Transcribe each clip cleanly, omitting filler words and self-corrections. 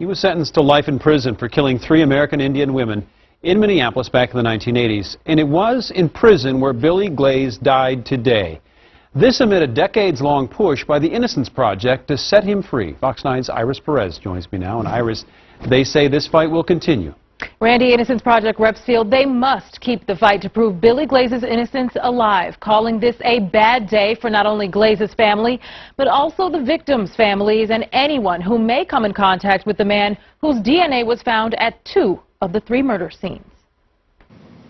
He was sentenced to life in prison for killing 3 American Indian women in Minneapolis back in the 1980s. And it was in prison where Billy Glaze died today. This amid a decades-long push by the Innocence Project to set him free. Fox 9's Iris Perez joins me now. And Iris, they say this fight will continue. Randy, Innocence Project reps feel they must keep the fight to prove Billy Glaze's innocence alive, calling this a bad day for not only Glaze's family, but also the victims' families and anyone who may come in contact with the man whose DNA was found at 2 of the 3 murder scenes.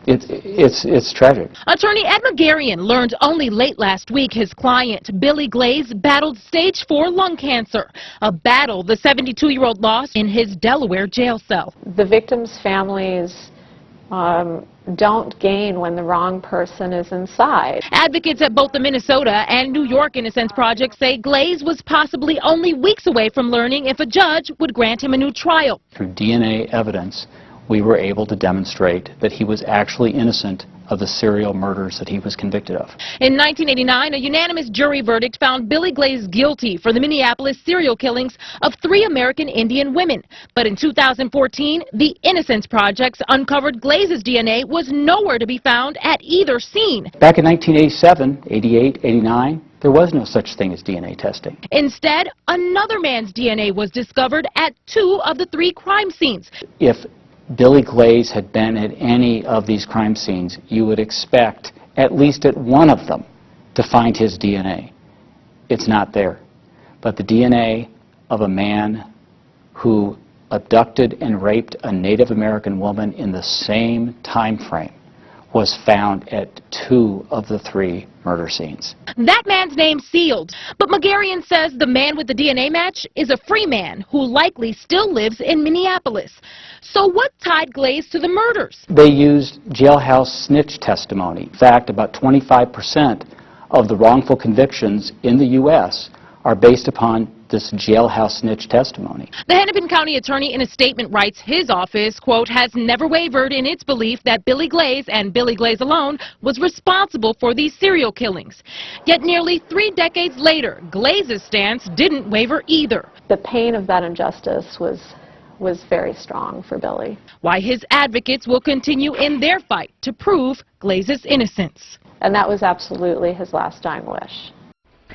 It's tragic. Attorney Ed McGarian learned only late last week his client, Billy Glaze, battled stage 4 lung cancer, a battle the 72-year-old lost in his Delaware jail cell. The victims' families don't gain when the wrong person is inside. Advocates at both the Minnesota and New York Innocence Project say Glaze was possibly only weeks away from learning if a judge would grant him a new trial. Through DNA evidence, we were able to demonstrate that he was actually innocent of the serial murders that he was convicted of. In 1989, a unanimous jury verdict found Billy Glaze guilty for the Minneapolis serial killings of 3 American Indian women. But in 2014, the Innocence Project uncovered Glaze's DNA was nowhere to be found at either scene. Back in 1987, 88, 89, there was no such thing as DNA testing. Instead, another man's DNA was discovered at 2 of the 3 crime scenes. If Billy Glaze had been at any of these crime scenes, you would expect at least at one of them to find his DNA. It's not there. But the DNA of a man who abducted and raped a Native American woman in the same time frame was found at 2 of the 3 murder scenes. That man's name sealed, but McGarian says the man with the DNA match is a free man who likely still lives in Minneapolis. So what tied Glaze to the murders? They used jailhouse snitch testimony. In fact, about 25% of the wrongful convictions in the U.S. are based upon this jailhouse snitch testimony. The Hennepin County attorney in a statement writes his office, quote, has never wavered in its belief that Billy Glaze and Billy Glaze alone was responsible for these serial killings. Yet nearly 3 decades later, Glaze's stance didn't waver either. The pain of that injustice was very strong for Billy. Why his advocates will continue in their fight to prove Glaze's innocence. And that was absolutely his last dying wish.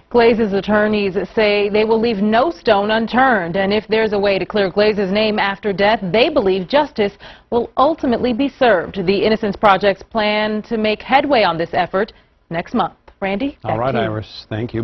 Glaze's attorneys say they will leave no stone unturned, and if there's a way to clear Glaze's name after death, they believe justice will ultimately be served. The Innocence Project's plan to make headway on this effort next month. Randy, All right, back to you. Iris. Thank you.